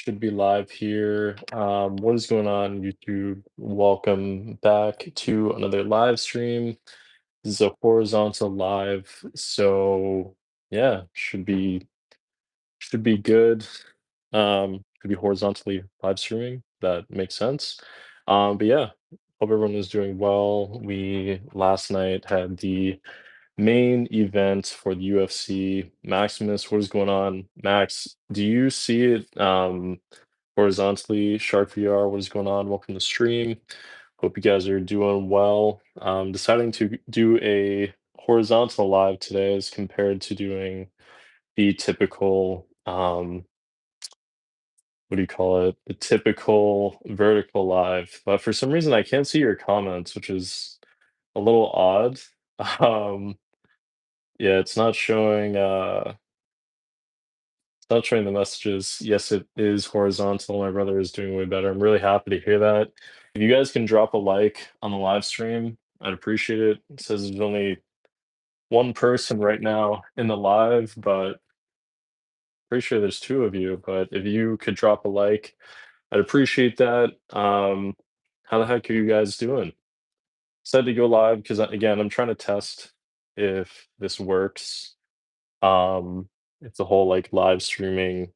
should be live here. What is going on, YouTube? Welcome back to another live stream. This is a horizontal live, so yeah, should be good. Could be horizontally live streaming. That makes sense. But yeah, hope everyone is doing well. We last night had the main event for the UFC. Maximus, what is going on? Max, do you see it horizontally? Shark VR, what is going on? Welcome to stream. Hope you guys are doing well. Deciding to do a horizontal live today as compared to doing the typical what do you call it? The typical vertical live. But for some reason I can't see your comments, which is a little odd. Um yeah, it's not showing the messages. Yes, it is horizontal. My brother is doing way better. I'm really happy to hear that. If you guys can drop a like on the live stream, I'd appreciate it. It says there's only one person right now in the live, but pretty sure there's two of you. But if you could drop a like, I'd appreciate that. How the heck are you guys doing? Said to go live because again, I'm trying to test if this works. If the whole like live streaming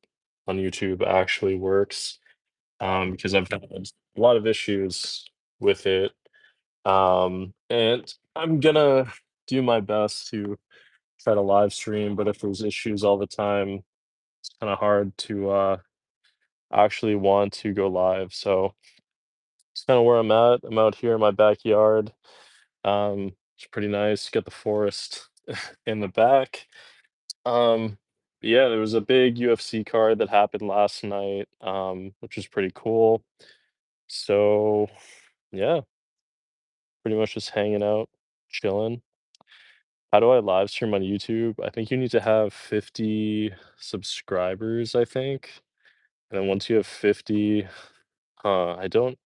on YouTube actually works. Because I've had a lot of issues with it. And I'm gonna do my best to try to live stream, but if there's issues all the time, it's kind of hard to actually want to go live. So it's kind of where I'm at. I'm out here in my backyard. It's pretty nice. Got the forest in the back. Um, yeah, there was a big UFC card that happened last night, which was pretty cool. So yeah, pretty much just hanging out, chilling. How do I live stream on YouTube? I think you need to have 50 subscribers, I think. And then once you have 50, I don't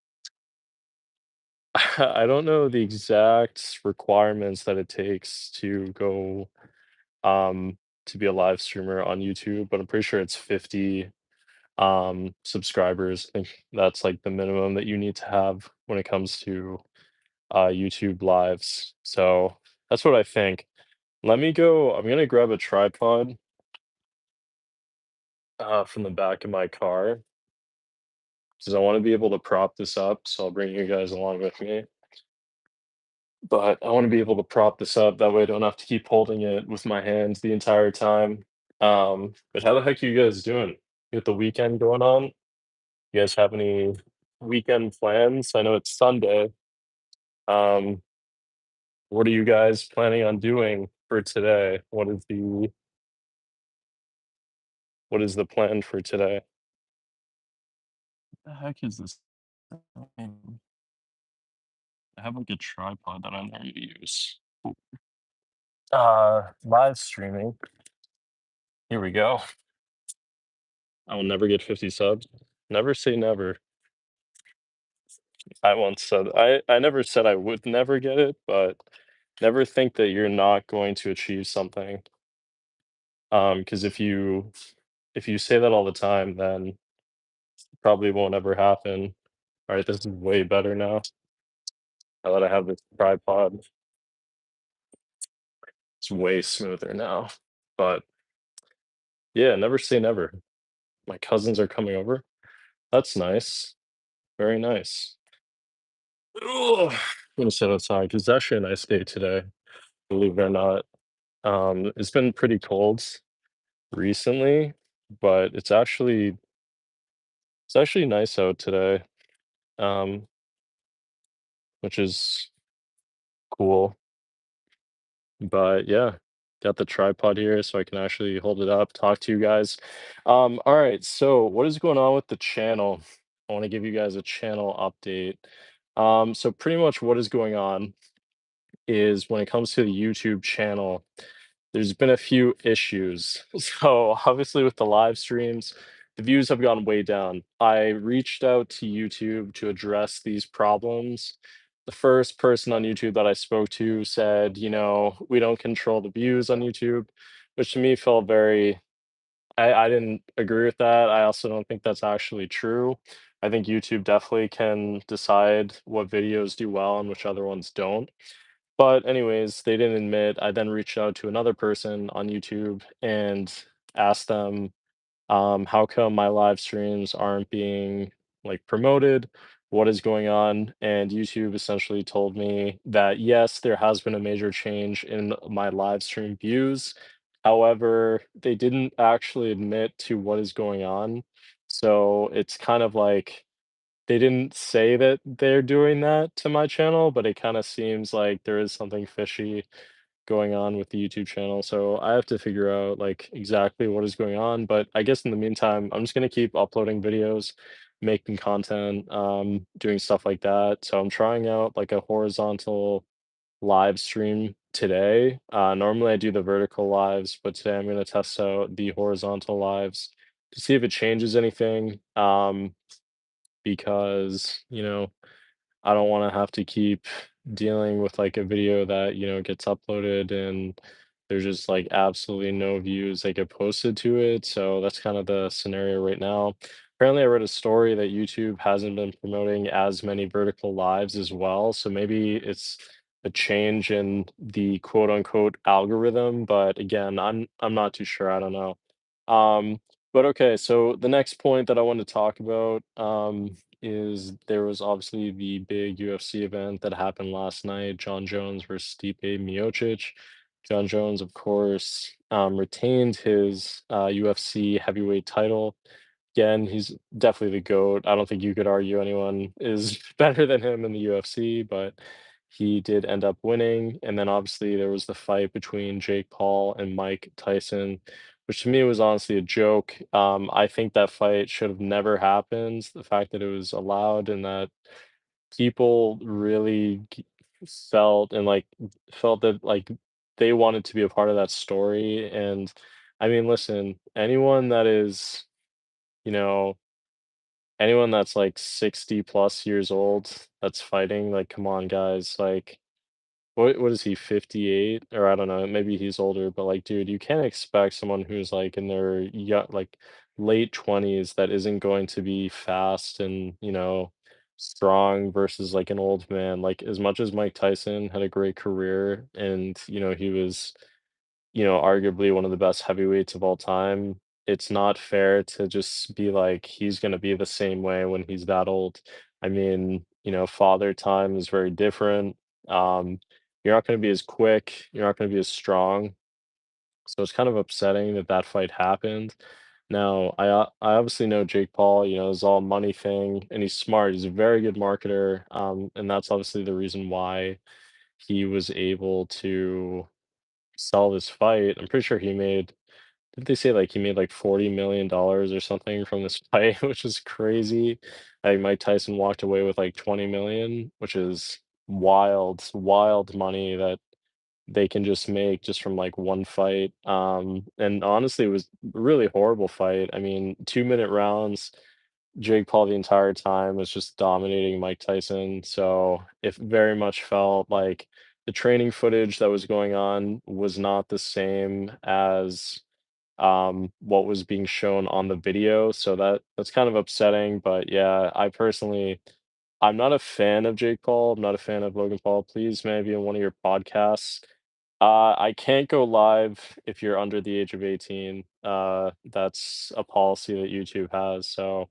I don't know the exact requirements that it takes to go to be a live streamer on YouTube, but I'm pretty sure it's 50 subscribers. I think that's like the minimum that you need to have when it comes to YouTube lives. So that's what I think. Let me go. I'm gonna grab a tripod from the back of my car because I want to be able to prop this up. So I'll bring you guys along with me. But I want to be able to prop this up that way I don't have to keep holding it with my hands the entire time. But how the heck are you guys doing? You got the weekend going on? You guys have any weekend plans? I know it's Sunday. Um, what are you guys planning on doing for today? What is the plan for today? The heck is this thing? I have like a tripod that I never use. Live streaming. Here we go. I will never get 50 subs. Never say never. I once said I never said I would never get it, but never think that you're not going to achieve something. Because if you say that all the time, then it probably won't ever happen. All right, this is way better now. Now that I have this tripod, it's way smoother now. But yeah, never say never. My cousins are coming over. That's nice. Very nice. Ugh. I'm gonna sit outside because it's actually a nice day today, believe it or not. It's been pretty cold recently, but it's actually nice out today, um, which is cool. But yeah, got the tripod here so I can actually hold it up, talk to you guys. All right, so what is going on with the channel? I want to give you guys a channel update. So pretty much what is going on is when it comes to the YouTube channel, there's been a few issues. So obviously with the live streams, the views have gone way down. I reached out to YouTube to address these problems. The first person on YouTube that I spoke to said, we don't control the views on YouTube, which to me felt very I didn't agree with that. I also don't think that's actually true. I think YouTube definitely can decide what videos do well and which other ones don't. But anyways, they didn't admit. I then reached out to another person on YouTube and asked them, how come my live streams aren't being like promoted? What is going on? And YouTube essentially told me that yes, there has been a major change in my live stream views. However, they didn't actually admit to what is going on. So it's kind of like they didn't say that they're doing that to my channel, but it kind of seems like there is something fishy going on with the YouTube channel. So I have to figure out like exactly what is going on. But I guess in the meantime, I'm just gonna keep uploading videos, making content, doing stuff like that. So I'm trying out like a horizontal live stream today. Normally I do the vertical lives, but today I'm gonna test out the horizontal lives to see if it changes anything. Because I don't wanna have to keep dealing with, like, a video that, gets uploaded and there's just, like, absolutely no views that get posted to it, so that's kind of the scenario right now. Apparently, I read a story that YouTube hasn't been promoting as many vertical lives as well, so maybe it's a change in the quote unquote "algorithm," but again, I'm not too sure, I don't know. But okay, so the next point that I want to talk about, is there was obviously the big UFC event that happened last night, John Jones versus Stipe Miocic. John Jones, of course, retained his UFC heavyweight title. Again, he's definitely the GOAT. I don't think you could argue anyone is better than him in the UFC, but he did end up winning. And then obviously there was the fight between Jake Paul and Mike Tyson, which to me was honestly a joke. I think that fight should have never happened. The fact that it was allowed and that people really felt that like they wanted to be a part of that story. And I mean, listen, you know, anyone that's like 60 plus years old that's fighting, like, come on, guys, like what is he, 58? Or I don't know, maybe he's older, but, like, dude, you can't expect someone who's, like, in their late 20s that isn't going to be fast and, strong versus, like, an old man. Like, as much as Mike Tyson had a great career and, he was arguably one of the best heavyweights of all time, it's not fair to just be like, he's gonna be the same way when he's that old. I mean, father time is very different. You're not gonna be as quick, you're not gonna be as strong, so it's kind of upsetting that that fight happened. Now, I obviously know Jake Paul, it's all money thing, and he's smart, he's a very good marketer, and that's obviously the reason why he was able to sell this fight. I'm pretty sure he made didn't they say, like, he made, like, $40 million or something from this fight, which is crazy. Like, Mike Tyson walked away with, like, 20 million, which is wild, wild money that they can just make just from, like, one fight. And honestly, it was a really horrible fight. I mean, 2-minute rounds, Jake Paul the entire time was just dominating Mike Tyson, so it very much felt like the training footage that was going on was not the same as what was being shown on the video, so that's kind of upsetting. But yeah, I'm not a fan of Jake Paul, I'm not a fan of Logan Paul. Please, maybe in one of your podcasts. I can't go live if you're under the age of 18. That's a policy that YouTube has. So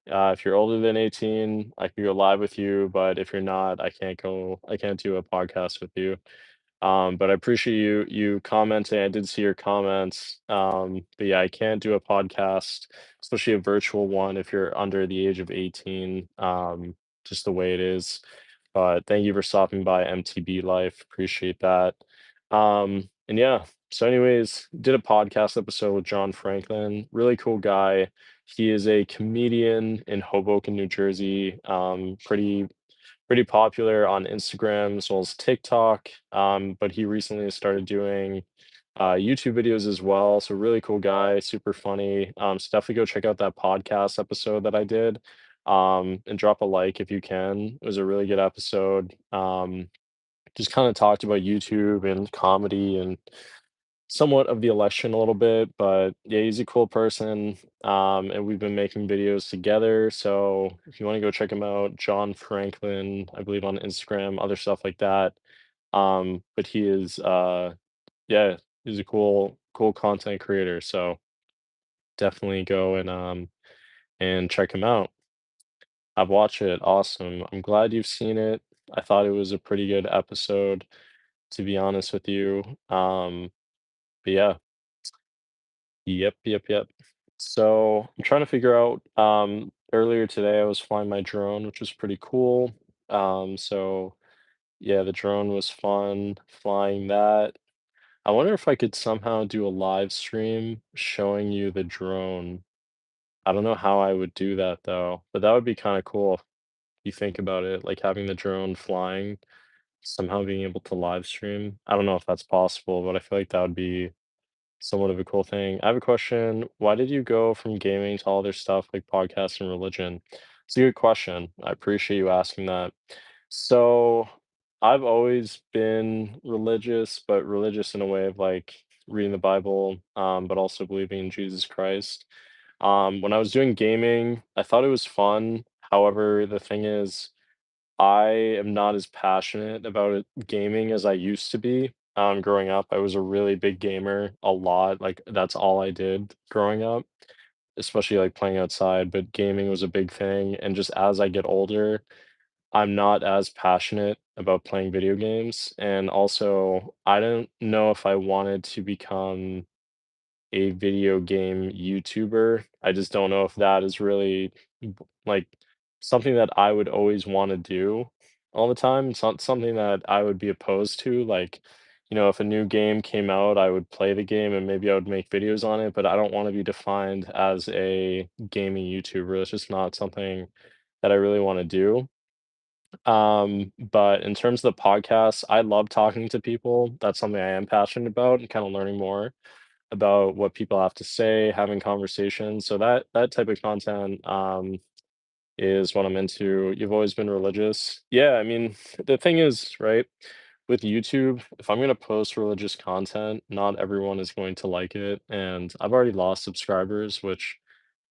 if you're older than 18, I can go live with you, but if you're not, I can't do a podcast with you. But I appreciate you commenting. I did see your comments. But yeah, I can't do a podcast, especially a virtual one if you're under the age of 18. Just the way it is. But thank you for stopping by MTB Life. Appreciate that. And yeah, so anyways, did a podcast episode with John Franklin. Really cool guy. He is a comedian in Hoboken, New Jersey. Pretty popular on Instagram as well as TikTok. But he recently started doing YouTube videos as well. So really cool guy, super funny. So definitely go check out that podcast episode that I did. And drop a like if you can. It was a really good episode. Just kind of talked about YouTube and comedy and somewhat of the election a little bit, but yeah, he's a cool person. And we've been making videos together. So if you want to go check him out, John Franklin, I believe on Instagram, other stuff like that. But he is yeah, he's a cool content creator. So definitely go and check him out. I've watched it. Awesome. I'm glad you've seen it. I thought it was a pretty good episode, to be honest with you. But yeah, yep. So I'm trying to figure out, earlier today I was flying my drone, which was pretty cool. So yeah, the drone was fun flying that. I wonder if I could somehow do a live stream showing you the drone. I don't know how I would do that though, but that would be kind of cool if you think about it, like having the drone flying, somehow being able to live stream. I don't know if that's possible, but I feel like that would be somewhat of a cool thing. I have a question. Why did you go from gaming to all other stuff like podcasts and religion? It's a good question. I appreciate you asking that. So I've always been religious, but religious in a way of like reading the Bible, but also believing in Jesus Christ. When I was doing gaming, I thought it was fun. However, the thing is, I am not as passionate about it, gaming as I used to be. Growing up, I was a really big gamer, a lot. Like that's all I did growing up, especially like playing outside. But gaming was a big thing. And just as I get older, I'm not as passionate about playing video games. And also, I don't know if I wanted to become a video game YouTuber. I just don't know if that is really like something that I would always want to do all the time. It's not something that I would be opposed to. Like, if a new game came out, I would play the game and maybe I would make videos on it, but I don't want to be defined as a gaming YouTuber. It's just not something that I really want to do. But in terms of the podcast, I love talking to people. That's something I am passionate about and kind of learning more about what people have to say, having conversations. So that type of content is what I'm into. You've always been religious. Yeah, I mean, the thing is, right, with YouTube, if I'm gonna post religious content, not everyone is going to like it. And I've already lost subscribers, which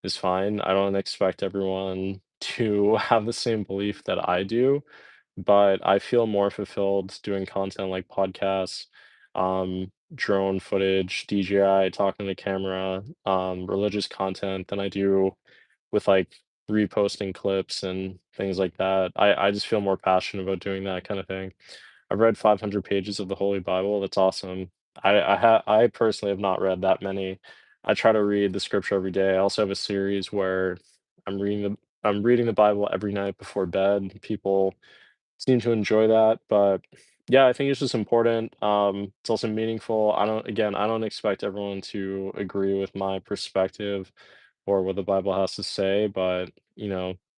is fine. I don't expect everyone to have the same belief that I do, but I feel more fulfilled doing content like podcasts, drone footage, DJI, talking to the camera, religious content than I do with like reposting clips and things like that. I just feel more passionate about doing that kind of thing. I've read 500 pages of the Holy Bible. That's awesome. I personally have not read that many. I try to read the scripture every day. I also have a series where I'm reading the Bible every night before bed. People seem to enjoy that, but yeah, I think it's just important. It's also meaningful. I don't expect everyone to agree with my perspective or what the Bible has to say, but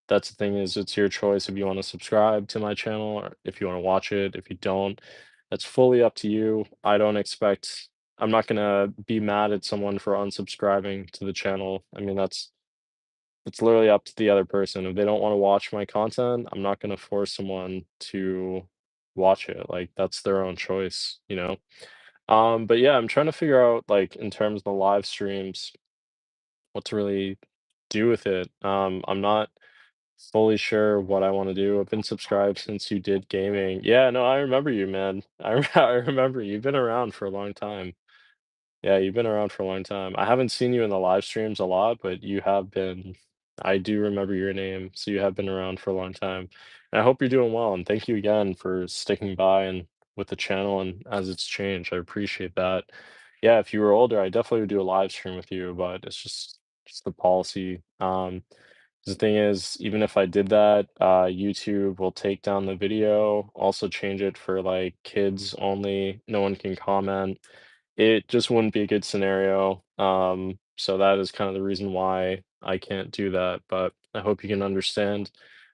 that's the thing is it's your choice if you want to subscribe to my channel or if you want to watch it. If you don't, that's fully up to you. I'm not gonna be mad at someone for unsubscribing to the channel. I mean, it's literally up to the other person. If they don't wanna watch my content, I'm not gonna force someone to watch it, like, that's their own choice, you know? But yeah, I'm trying to figure out, like, in terms of the live streams, what to really do with it. I'm not fully sure what I wanna do. I've been subscribed since you did gaming. Yeah, no, I remember you, man. I remember you. You've been around for a long time. Yeah, you've been around for a long time. I haven't seen you in the live streams a lot, but you have been. I do remember your name, so you have been around for a long time. And I hope you're doing well, and thank you again for sticking by and with the channel and as it's changed. I appreciate that. Yeah, if you were older, I definitely would do a live stream with you, but it's just the policy. The thing is, even if I did that, YouTube will take down the video, also change it for like kids only. No one can comment. It just wouldn't be a good scenario. So that is kind of the reason why I can't do that, but I hope you can understand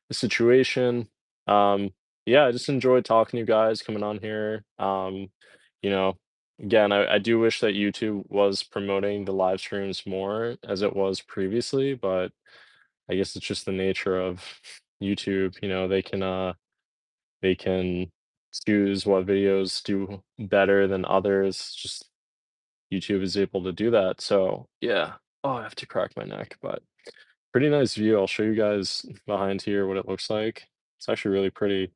the situation. Um, yeah, I just enjoyed talking to you guys, coming on here. You know, again, I do wish that YouTube was promoting the live streams more as it was previously, but I guess it's just the nature of YouTube. They can choose what videos do better than others. Just YouTube is able to do that. So yeah. Oh, I have to crack my neck, but pretty nice view. I'll show you guys behind here what it looks like. It's actually really pretty.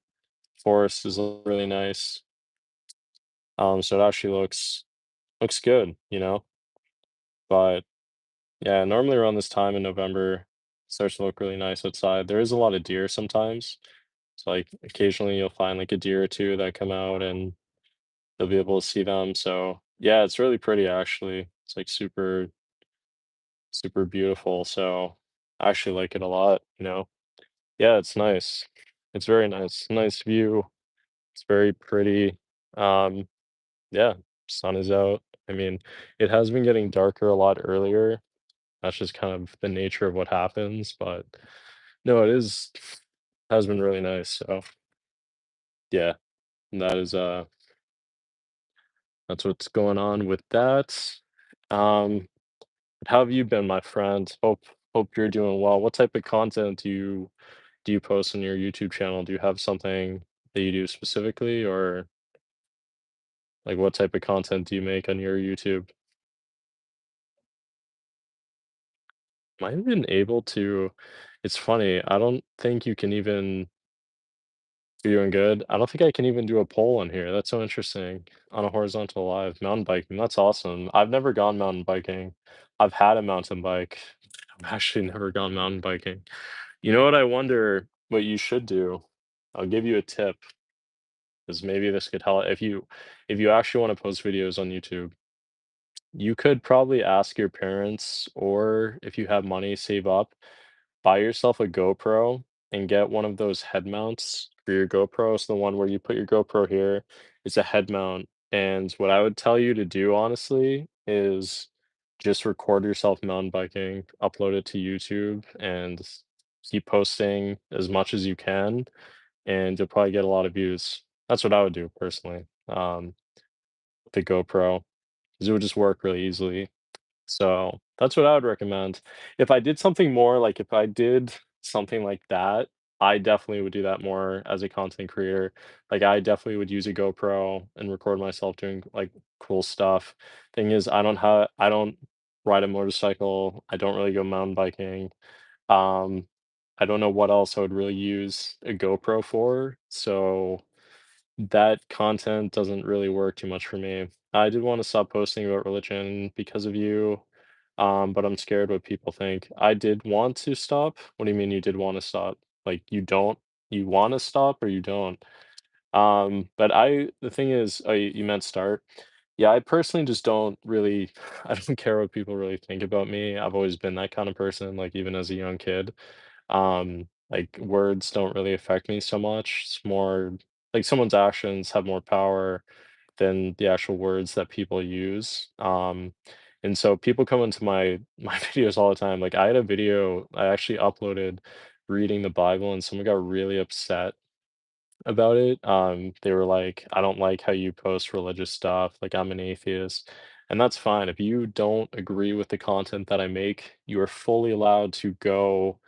Forest is really nice. So it actually looks good, you know. But yeah, normally around this time in November, it starts to look really nice outside. There is a lot of deer sometimes. So like occasionally you'll find like a deer or two that come out and you'll be able to see them. So yeah, it's really pretty actually. It's like super, super beautiful. So I actually like it a lot, you know. Yeah, it's nice. It's very nice. Nice view. It's very pretty. Um, yeah, sun is out. I mean, it has been getting darker a lot earlier. That's just kind of the nature of what happens, but no, it is has been really nice. So yeah, that is that's what's going on with that. Um, how have you been, my friend? Hope you're doing well. What type of content do you post on your YouTube channel? Do you have something that you do specifically, or like what type of content do you make on your YouTube? Might have been able to. It's funny. I don't think you can even. You're doing good. I don't think I can even do a poll on here. That's so interesting. On a horizontal live mountain biking. That's awesome. I've never gone mountain biking. I've had a mountain bike. I've actually never gone mountain biking. You know what I wonder what you should do? I'll give you a tip because maybe this could help if you actually want to post videos on YouTube. You could probably ask your parents, or if you have money, save up, buy yourself a GoPro and get one of those head mounts for your GoPro. So the one where you put your GoPro here, it's a head mount. And what I would tell you to do, honestly, is just record yourself mountain biking, upload it to YouTube, and keep posting as much as you can, and you'll probably get a lot of views. That's what I would do personally. With the GoPro, because it would just work really easily. So, that's what I would recommend. If I did something more like, if I did something like that, I definitely would do that more as a content creator. Like, I definitely would use a GoPro and record myself doing, like, cool stuff. Thing is, I don't ride a motorcycle, I don't really go mountain biking. Um, I don't know what else I would really use a GoPro for, so that content doesn't really work too much for me. I did wanna stop posting about religion because of you, but I'm scared what people think. I did want to stop? What do you mean you did wanna stop? Like, you wanna stop or you don't? But the thing is, oh, you meant start? Yeah, I personally just don't really I don't care what people really think about me. I've always been that kind of person, like, even as a young kid. Like, words don't really affect me so much. It's more like someone's actions have more power than the actual words that people use. And so people come into my videos all the time. Like, I had a video I actually uploaded reading the Bible, and someone got really upset about it. They were like, "I don't like how you post religious stuff. Like, I'm an atheist." And that's fine. If you don't agree with the content that I make, you are fully allowed to go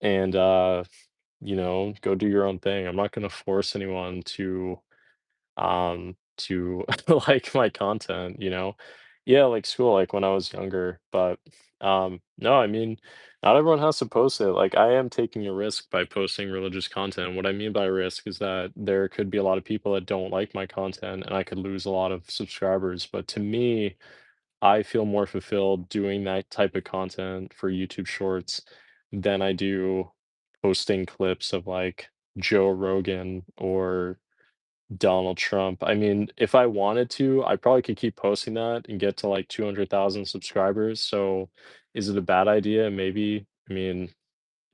and go do your own thing. I'm not gonna force anyone to like my content, you know? Yeah, like school, like when I was younger, but no, I mean, not everyone has to post it. Like, I am taking a risk by posting religious content. What I mean by risk is that there could be a lot of people that don't like my content and I could lose a lot of subscribers. But to me, I feel more fulfilled doing that type of content for YouTube Shorts than I do posting clips of like Joe Rogan or Donald Trump. I mean, if I wanted to, I probably could keep posting that and get to like 200,000 subscribers. So is it a bad idea? Maybe. I mean,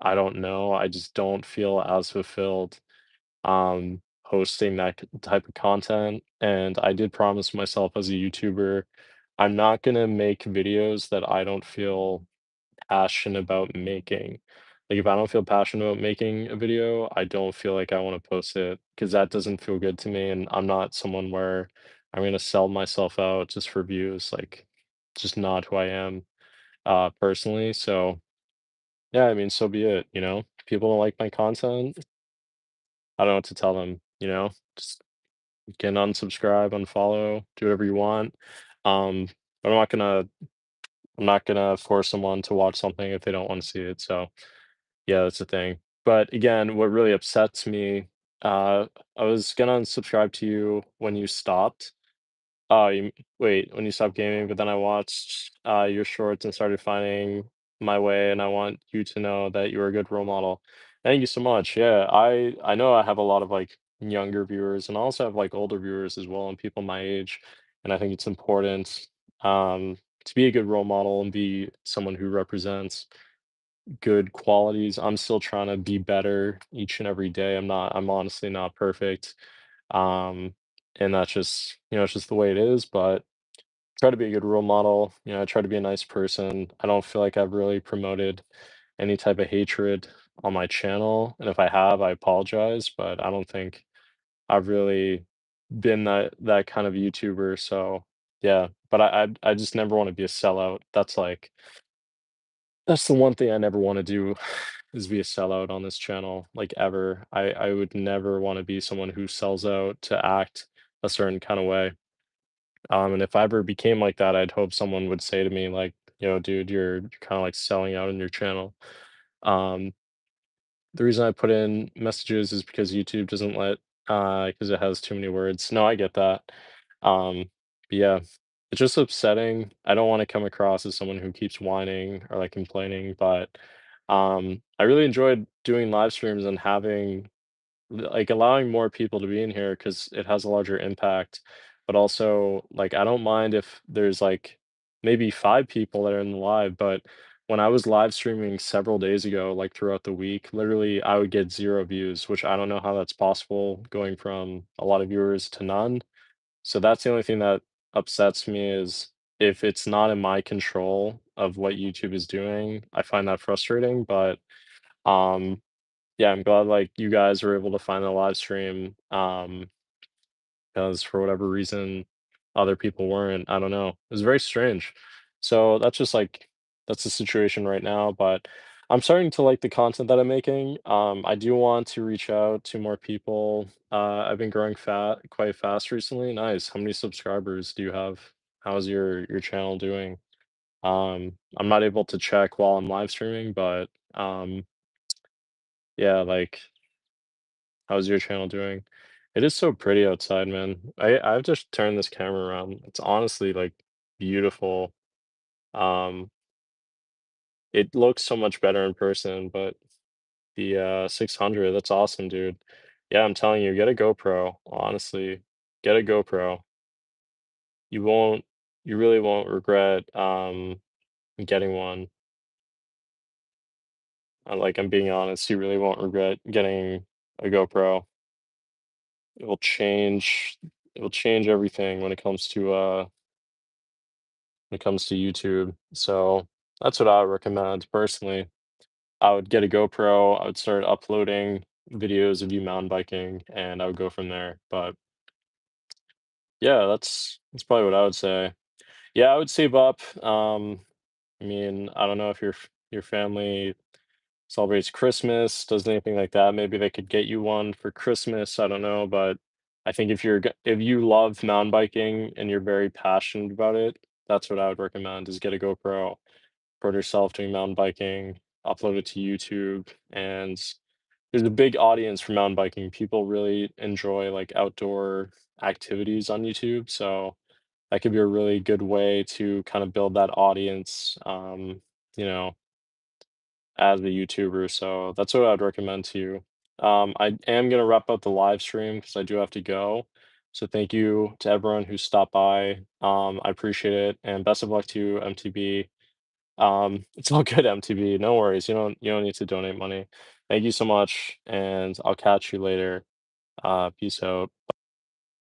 I don't know. I just don't feel as fulfilled posting that type of content. And I did promise myself as a YouTuber, I'm not gonna make videos that I don't feel passionate about making. Like, if I don't feel passionate about making a video, I don't feel like I wanna post it because that doesn't feel good to me, and I'm not someone where I'm gonna sell myself out just for views, like, just not who I am, personally, so, yeah, I mean, so be it, you know? If people don't like my content, I don't know what to tell them, you know? Just you can unsubscribe, unfollow, do whatever you want. Um, But I'm not gonna force someone to watch something if they don't want to see it. So yeah, that's the thing. But again, what really upsets me, uh, I was gonna unsubscribe to you when you stopped. Oh, you wait, when you stopped gaming, but then I watched, your shorts and started finding my way, and I want you to know that you're a good role model. Thank you so much. Yeah, I know I have a lot of, like, younger viewers, and I also have, like, older viewers as well and people my age, and I think it's important, to be a good role model and be someone who represents good qualities. I'm still trying to be better each and every day. I'm honestly not perfect. Um, and that's just, it's just the way it is, but try to be a good role model. I try to be a nice person. I don't feel like I've really promoted any type of hatred on my channel. And if I have, I apologize, but I don't think I've really been that kind of YouTuber. So yeah, but I just never want to be a sellout. That's the one thing I never want to do is be a sellout on this channel, like ever. I would never want to be someone who sells out to act a certain kind of way. And if I ever became like that, I'd hope someone would say to me like, "Yo, dude, you're kind of like selling out on your channel." Um, the reason I put in messages is because YouTube doesn't let, because it has too many words. No, I get that. But yeah, it's just upsetting. I don't want to come across as someone who keeps whining or like complaining, but I really enjoyed doing live streams and having like allowing more people to be in here because it has a larger impact. But also, like, I don't mind if there's like maybe 5 people that are in the live, but when I was live streaming several days ago, like throughout the week, literally I would get 0 views, which I don't know how that's possible going from a lot of viewers to none. So that's the only thing that upsets me is if it's not in my control of what YouTube is doing, I find that frustrating. But um yeah, I'm glad, like, you guys were able to find the live stream, because for whatever reason, other people weren't. I don't know. It was very strange. So that's just, like that's the situation right now, but I'm starting to like the content that I'm making. I do want to reach out to more people. I've been growing quite fast recently. Nice. How many subscribers do you have? How's your channel doing? I'm not able to check while I'm live streaming, but, yeah, like how's your channel doing? It is so pretty outside, man. I've just turned this camera around. It's honestly like beautiful. Um, it looks so much better in person, but the 600, that's awesome, dude. Yeah, I'm telling you, get a GoPro. Honestly, get a GoPro. You won't, you really won't regret getting one. Like I'm being honest, you really won't regret getting a GoPro. It will change. It will change everything when it comes to YouTube. So that's what I would recommend personally. I would get a GoPro, I would start uploading videos of you mountain biking, and I would go from there. But yeah, that's probably what I would say. Yeah, I would save up. I mean, I don't know if your family celebrates Christmas, does anything like that. Maybe they could get you one for Christmas. I don't know, but I think if you love mountain biking and you're very passionate about it, that's what I would recommend is get a GoPro, record yourself doing mountain biking, upload it to YouTube, and there's a big audience for mountain biking. People really enjoy like outdoor activities on YouTube, so that could be a really good way to kind of build that audience. You know, as a YouTuber, so that's what I'd recommend to you. I am gonna wrap up the live stream because I do have to go. So thank you to everyone who stopped by. I appreciate it, and best of luck to you, MTB. It's all good, MTB. No worries. You don't need to donate money. Thank you so much, and I'll catch you later. Peace out.